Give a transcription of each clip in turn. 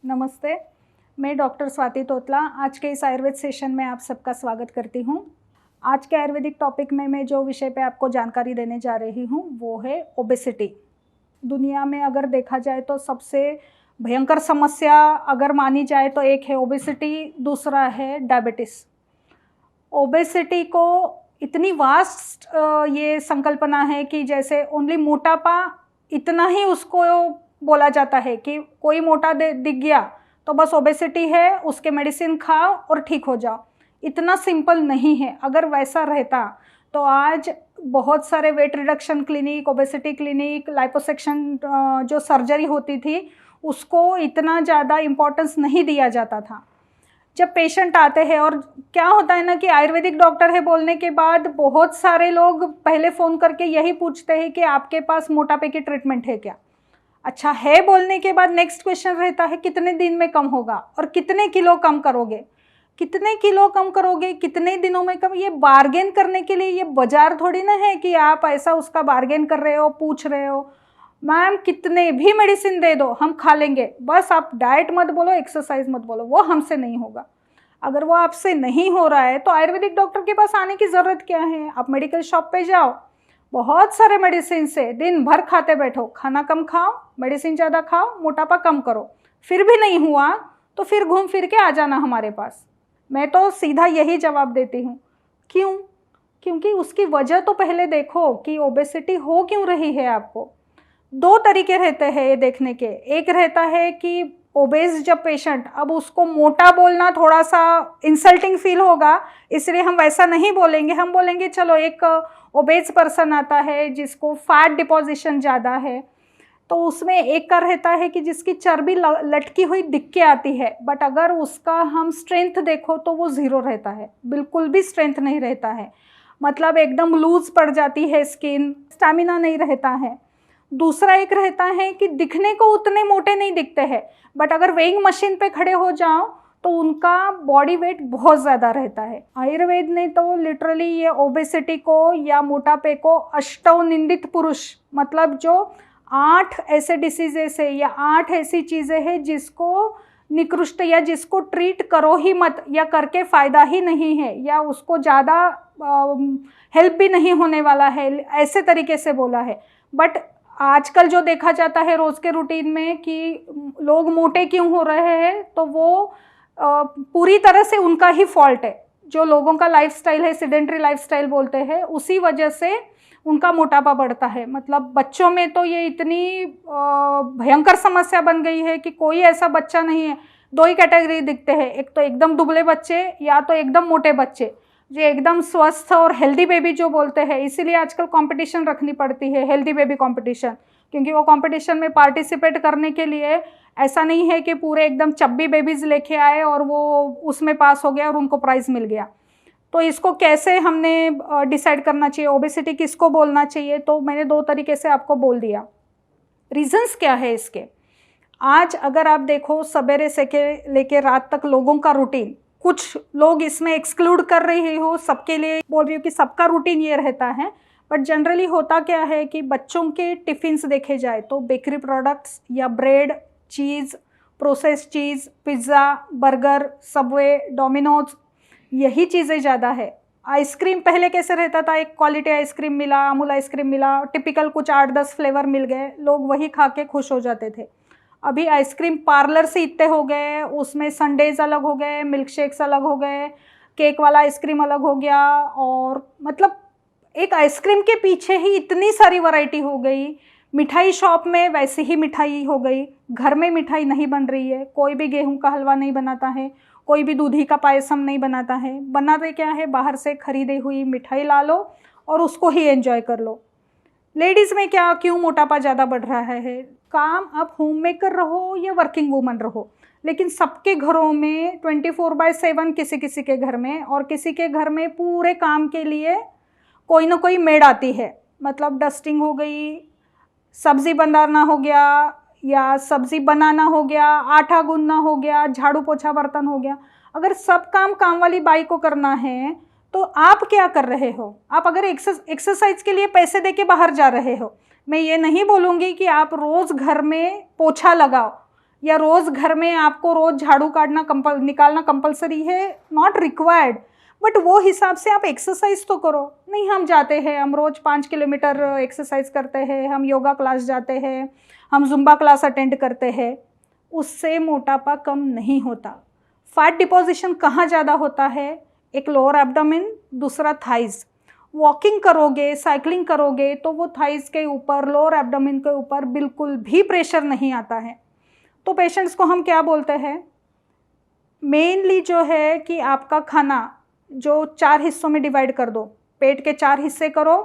नमस्ते, मैं डॉक्टर स्वाति तोतला आज के इस आयुर्वेद सेशन में आप सबका स्वागत करती हूँ। आज के आयुर्वेदिक टॉपिक में मैं जो विषय पे आपको जानकारी देने जा रही हूँ वो है ओबेसिटी। दुनिया में अगर देखा जाए तो सबसे भयंकर समस्या अगर मानी जाए तो एक है ओबेसिटी, दूसरा है डायबिटीज़। ओबेसिटी को इतनी वास्ट ये संकल्पना है कि जैसे ओनली मोटापा इतना ही उसको बोला जाता है कि कोई मोटा दिख गया तो बस ओबेसिटी है, उसके मेडिसिन खाओ और ठीक हो जाओ। इतना सिंपल नहीं है। अगर वैसा रहता तो आज बहुत सारे weight reduction clinic, obesity clinic, liposuction जो सर्जरी होती थी उसको इतना ज़्यादा इम्पोर्टेंस नहीं दिया जाता था। जब पेशेंट आते हैं और क्या होता है ना कि आयुर्वेदिक डॉक्टर है बोलने के बाद बहुत सारे लोग पहले फ़ोन करके यही पूछते हैं कि आपके पास मोटापे की ट्रीटमेंट है क्या। अच्छा है बोलने के बाद नेक्स्ट क्वेश्चन रहता है कितने दिन में कम होगा और कितने किलो कम करोगे, कितने किलो कम करोगे, कितने दिनों में कम। ये बार्गेन करने के लिए ये बाजार थोड़ी ना है कि आप ऐसा उसका बार्गेन कर रहे हो, पूछ रहे हो। मैम कितने भी मेडिसिन दे दो हम खा लेंगे, बस आप डाइट मत बोलो, एक्सरसाइज मत बोलो, वो हमसे नहीं होगा। अगर वो आपसे नहीं हो रहा है तो आयुर्वेदिक डॉक्टर के पास आने की ज़रूरत क्या है। आप मेडिकल शॉप पे जाओ, बहुत सारे मेडिसिन से दिन भर खाते बैठो, खाना कम खाओ, मेडिसिन ज़्यादा खाओ, मोटापा कम करो, फिर भी नहीं हुआ तो फिर घूम फिर के आ जाना हमारे पास। मैं तो सीधा यही जवाब देती हूँ। क्यों? क्योंकि उसकी वजह तो पहले देखो कि ओबेसिटी हो क्यों रही है। आपको दो तरीके रहते हैं ये देखने के। एक रहता है कि ओबेस जब पेशेंट, अब उसको मोटा बोलना थोड़ा सा इंसल्टिंग फील होगा, इसलिए हम वैसा नहीं बोलेंगे। हम बोलेंगे चलो एक ओबेस पर्सन आता है जिसको फैट डिपोजिशन ज़्यादा है, तो उसमें एक का रहता है कि जिसकी चर्बी लटकी हुई दिख के आती है, बट अगर उसका हम स्ट्रेंथ देखो तो वो ज़ीरो रहता है, बिल्कुल भी स्ट्रेंथ नहीं रहता है। मतलब एकदम लूज पड़ जाती है स्किन, स्टैमिना नहीं रहता है। दूसरा एक रहता है कि दिखने को उतने मोटे नहीं दिखते हैं, बट अगर वेइंग मशीन पे खड़े हो जाओ तो उनका बॉडी वेट बहुत ज़्यादा रहता है। आयुर्वेद ने तो लिटरली ये ओबेसिटी को या मोटापे को अष्टौ निंदित पुरुष, मतलब जो 8 ऐसे डिसीजेस है या 8 ऐसी चीज़ें हैं जिसको निकृष्ट या जिसको ट्रीट करो ही मत, या करके फ़ायदा ही नहीं है, या उसको ज़्यादा हेल्प भी नहीं होने वाला है, ऐसे तरीके से बोला है। बट आजकल जो देखा जाता है रोज़ के रूटीन में कि लोग मोटे क्यों हो रहे हैं, तो वो पूरी तरह से उनका ही फॉल्ट है। जो लोगों का लाइफस्टाइल है, सेडेंटरी लाइफस्टाइल बोलते हैं, उसी वजह से उनका मोटापा बढ़ता है। मतलब बच्चों में तो ये इतनी भयंकर समस्या बन गई है कि कोई ऐसा बच्चा नहीं है। दो ही कैटेगरी दिखते हैं, एक तो एकदम दुबले बच्चे या तो एकदम मोटे बच्चे, जो एकदम स्वस्थ और हेल्दी बेबी जो बोलते हैं। इसीलिए आजकल कंपटीशन रखनी पड़ती है, हेल्दी बेबी कंपटीशन, क्योंकि वो कंपटीशन में पार्टिसिपेट करने के लिए ऐसा नहीं है कि पूरे एकदम चब्बी बेबीज़ लेके आए और वो उसमें पास हो गया और उनको प्राइज़ मिल गया। तो इसको कैसे हमने डिसाइड करना चाहिए, ओबेसिटी किसको बोलना चाहिए, तो मैंने 2 तरीके से आपको बोल दिया। रीजंस क्या है इसके। आज अगर आप देखो सवेरे से लेके रात तक लोगों का रूटीन, कुछ लोग इसमें एक्सक्लूड कर रही हो, सबके लिए बोल रही हूँ कि सबका रूटीन ये रहता है, बट जनरली होता क्या है कि बच्चों के टिफ़िन्स देखे जाए तो बेकरी प्रोडक्ट्स या ब्रेड, चीज़, प्रोसेस्ड चीज़, पिज़्ज़ा, बर्गर, सबवे, डोमिनोज, यही चीज़ें ज़्यादा है। आइसक्रीम पहले कैसे रहता था, एक क्वालिटी आइसक्रीम मिला, अमूल आइसक्रीम मिला, टिपिकल कुछ 8-10 फ्लेवर मिल गए, लोग वही खा के खुश हो जाते थे। अभी आइसक्रीम पार्लर से इतने हो गए, उसमें संडेज अलग हो गए, मिल्क शेक्स अलग हो गए, केक वाला आइसक्रीम अलग हो गया, और मतलब एक आइसक्रीम के पीछे ही इतनी सारी वैरायटी हो गई। मिठाई शॉप में वैसे ही मिठाई हो गई, घर में मिठाई नहीं बन रही है, कोई भी गेहूं का हलवा नहीं बनाता है, कोई भी दूधी का पायसम नहीं बनाता है। बनाते क्या है, बाहर से खरीदी हुई मिठाई ला लो और उसको ही एंजॉय कर लो। लेडीज़ में क्या, क्यों मोटापा ज़्यादा बढ़ रहा है। काम आप होम मेकर रहो या वर्किंग वूमन रहो, लेकिन सबके घरों में 24/7 किसी किसी के घर में, और किसी के घर में पूरे काम के लिए कोई ना कोई मेड आती है। मतलब डस्टिंग हो गई, सब्ज़ी बनाना हो गया या सब्ज़ी बनाना हो गया, आटा गूंदना हो गया, झाड़ू पोछा बर्तन हो गया। अगर सब काम वाली बाई को करना है तो आप क्या कर रहे हो। आप अगर एक्सरसाइज के लिए पैसे दे के बाहर जा रहे हो, मैं ये नहीं बोलूँगी कि आप रोज़ घर में पोछा लगाओ या रोज़ घर में आपको रोज़ झाड़ू काटना निकालना कंपलसरी है, नॉट रिक्वायर्ड, बट वो हिसाब से आप एक्सरसाइज तो करो। नहीं, हम जाते हैं, हम रोज़ 5 किलोमीटर एक्सरसाइज करते हैं, हम योगा क्लास जाते हैं, हम जुम्बा क्लास अटेंड करते हैं, उससे मोटापा कम नहीं होता। फैट डिपोजिशन कहाँ ज़्यादा होता है? एक लोअर एब्डोमेन, दूसरा थाइज़। वॉकिंग करोगे, साइकिलिंग करोगे तो वो थाइज़ के ऊपर, लोअर एब्डोमेन के ऊपर बिल्कुल भी प्रेशर नहीं आता है। तो पेशेंट्स को हम क्या बोलते हैं, मेनली जो है कि आपका खाना जो 4 हिस्सों में डिवाइड कर दो, पेट के 4 हिस्से करो,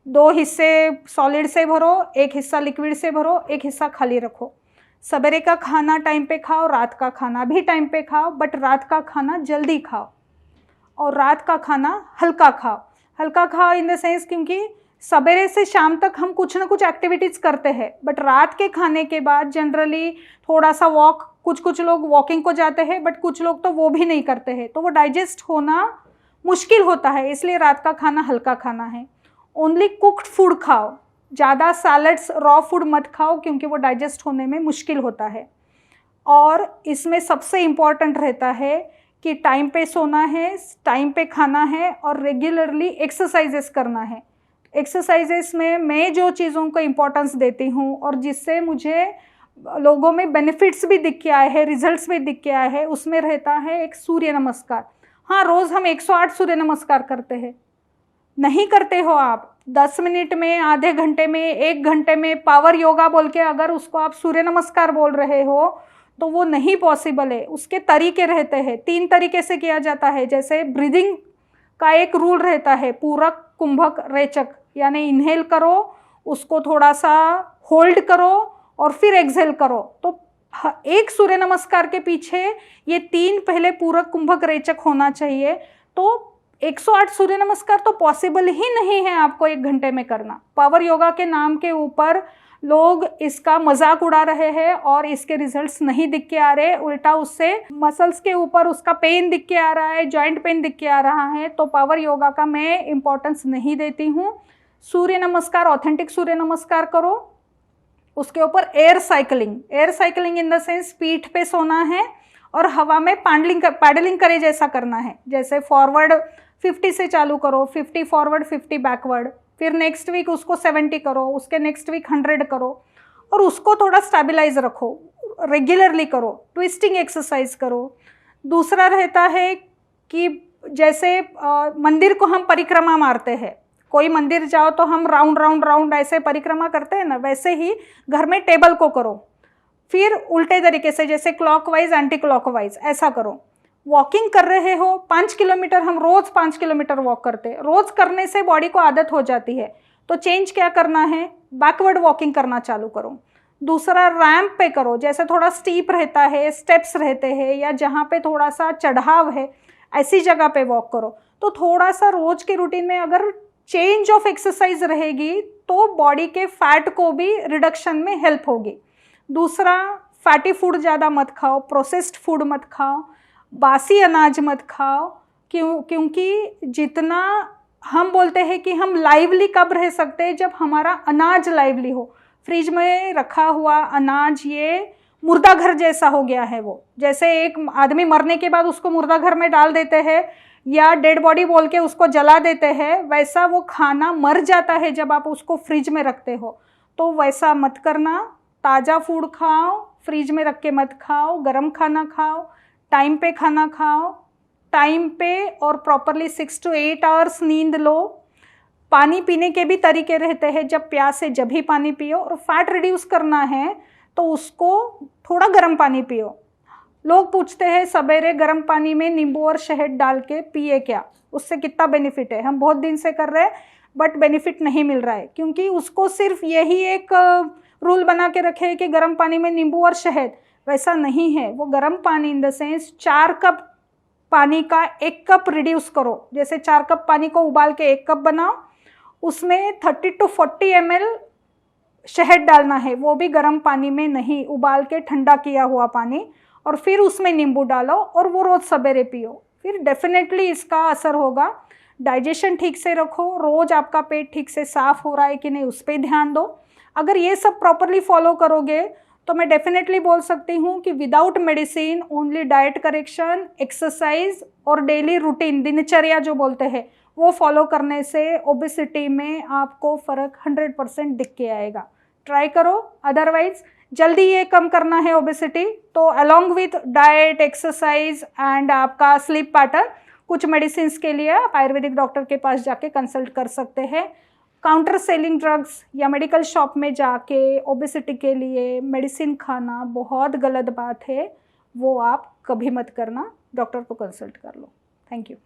2 हिस्से सॉलिड से भरो, 1 हिस्सा लिक्विड से भरो, 1 हिस्सा खाली रखो। सवेरे का खाना टाइम पे खाओ, रात का खाना भी टाइम पे खाओ, बट रात का खाना जल्दी खाओ और रात का खाना हल्का खाओ। हल्का खाओ इन द सेंस, क्योंकि सवेरे से शाम तक हम कुछ ना कुछ एक्टिविटीज़ करते हैं, बट रात के खाने के बाद जनरली थोड़ा सा वॉक, कुछ लोग वॉकिंग को जाते हैं, बट कुछ लोग तो वो भी नहीं करते हैं, तो वो डाइजेस्ट होना मुश्किल होता है, इसलिए रात का खाना हल्का खाना है। ओनली कुक्ड फूड खाओ, ज़्यादा सैलड्स, रॉ फूड मत खाओ, क्योंकि वो डाइजेस्ट होने में मुश्किल होता है। और इसमें सबसे इम्पॉर्टेंट रहता है कि टाइम पे सोना है, टाइम पे खाना है और रेगुलरली एक्सरसाइजेस करना है। एक्सरसाइजेस में मैं जो चीज़ों को इम्पोर्टेंस देती हूँ और जिससे मुझे लोगों में बेनिफिट्स भी दिख के आए हैं, रिजल्ट्स भी दिख के आए हैं, उसमें रहता है एक सूर्य नमस्कार। हाँ, रोज़ हम 108 सूर्य नमस्कार करते हैं, नहीं करते हो आप 10 मिनट में, आधे घंटे में, 1 घंटे में पावर योगा बोल के अगर उसको आप सूर्य नमस्कार बोल रहे हो तो वो नहीं पॉसिबल है। उसके तरीके रहते हैं, 3 तरीके से किया जाता है। जैसे ब्रीदिंग का एक रूल रहता है, पूरक, कुंभक, रेचक, यानी इनहेल करो, उसको थोड़ा सा होल्ड करो और फिर एक्सहेल करो। तो एक सूर्य नमस्कार के पीछे ये 3 पहले पूरक, कुंभक, रेचक होना चाहिए। तो 108 सूर्य नमस्कार तो पॉसिबल ही नहीं है आपको 1 घंटे में करना। पावर योगा के नाम के ऊपर लोग इसका मजाक उड़ा रहे हैं और इसके रिजल्ट्स नहीं दिख के आ रहे, उल्टा उससे मसल्स के ऊपर उसका पेन दिख के आ रहा है, जॉइंट पेन दिख के आ रहा है। तो पावर योगा का मैं इम्पोर्टेंस नहीं देती हूँ। सूर्य नमस्कार, ऑथेंटिक सूर्य नमस्कार करो। उसके ऊपर air cycling in the sense पीठ पे सोना है और हवा में पैडलिंग करे जैसा करना है। जैसे फॉरवर्ड 50 से चालू करो, 50 फॉरवर्ड, 50 बैकवर्ड, फिर नेक्स्ट वीक उसको 70 करो, उसके नेक्स्ट वीक 100 करो और उसको थोड़ा स्टेबलाइज रखो, रेगुलरली करो, ट्विस्टिंग एक्सरसाइज करो। दूसरा रहता है कि जैसे मंदिर को हम परिक्रमा मारते हैं, कोई मंदिर जाओ तो हम राउंड ऐसे परिक्रमा करते हैं ना, वैसे ही घर में टेबल को करो, फिर उल्टे तरीके से जैसे क्लॉकवाइज, एंटी क्लॉकवाइज ऐसा करो। वॉकिंग कर रहे हो 5 किलोमीटर, हम रोज़ 5 किलोमीटर वॉक करते हैं, रोज़ करने से बॉडी को आदत हो जाती है। तो चेंज क्या करना है, बैकवर्ड वॉकिंग करना चालू करो। दूसरा रैंप पे करो, जैसे थोड़ा स्टीप रहता है, स्टेप्स रहते हैं या जहाँ पे थोड़ा सा चढ़ाव है, ऐसी जगह पे वॉक करो। तो थोड़ा सा रोज के रूटीन में अगर चेंज ऑफ एक्सरसाइज रहेगी तो बॉडी के फैट को भी रिडक्शन में हेल्प होगी। दूसरा, फैटी फूड ज़्यादा मत खाओ, प्रोसेस्ड फूड मत खाओ, बासी अनाज मत खाओ, क्योंकि जितना हम बोलते हैं कि हम लाइवली कब रह सकते हैं, जब हमारा अनाज लाइवली हो। फ्रिज में रखा हुआ अनाज ये मुर्दा घर जैसा हो गया है। वो जैसे एक आदमी मरने के बाद उसको मुर्दा घर में डाल देते हैं या डेड बॉडी बोल के उसको जला देते हैं, वैसा वो खाना मर जाता है जब आप उसको फ्रिज में रखते हो। तो वैसा मत करना, ताज़ा फूड खाओ, फ्रिज में रख के मत खाओ, गरम खाना खाओ, टाइम पे खाना खाओ, टाइम पे और प्रॉपरली 6 to 8 आवर्स नींद लो। पानी पीने के भी तरीके रहते हैं, जब प्यास है जब ही पानी पियो, और फैट रिड्यूस करना है तो उसको थोड़ा गर्म पानी पियो। लोग पूछते हैं सवेरे गर्म पानी में नींबू और शहद डाल के पिए क्या, उससे कितना बेनिफिट है। हम बहुत दिन से कर रहे हैं बट बेनिफिट नहीं मिल रहा है, क्योंकि उसको सिर्फ यही एक रूल बना के रखे है कि गर्म पानी में नींबू और शहद, वैसा नहीं है। वो गर्म पानी इन द सेंस 4 कप पानी का 1 कप रिड्यूस करो। जैसे 4 कप पानी को उबाल के 1 कप बनाओ, उसमें 30 to 40 ml शहद डालना है, वो भी गर्म पानी में नहीं, उबाल के ठंडा किया हुआ पानी, और फिर उसमें नींबू डालो और वो रोज़ सवेरे पियो। फिर डेफिनेटली इसका असर होगा। डाइजेशन ठीक से रखो, रोज़ आपका पेट ठीक से साफ़ हो रहा है कि नहीं उस पर ध्यान दो। अगर ये सब प्रॉपरली फॉलो करोगे तो मैं डेफिनेटली बोल सकती हूँ कि without medicine only diet correction, exercise और डेली रूटीन, दिनचर्या जो बोलते हैं, वो फॉलो करने से ओबेसिटी में आपको फ़र्क 100% दिख के आएगा। ट्राई करो। अदरवाइज जल्दी ये कम करना है ओबेसिटी, तो along with diet, exercise and आपका स्लीप पैटर्न, कुछ मेडिसिन के लिए आप आयुर्वेदिक डॉक्टर के पास जाके कंसल्ट कर सकते हैं। काउंटर सेलिंग ड्रग्स या मेडिकल शॉप में जाके ओबेसिटी के लिए मेडिसिन खाना बहुत गलत बात है, वो आप कभी मत करना, डॉक्टर को कंसल्ट कर लो। Thank you.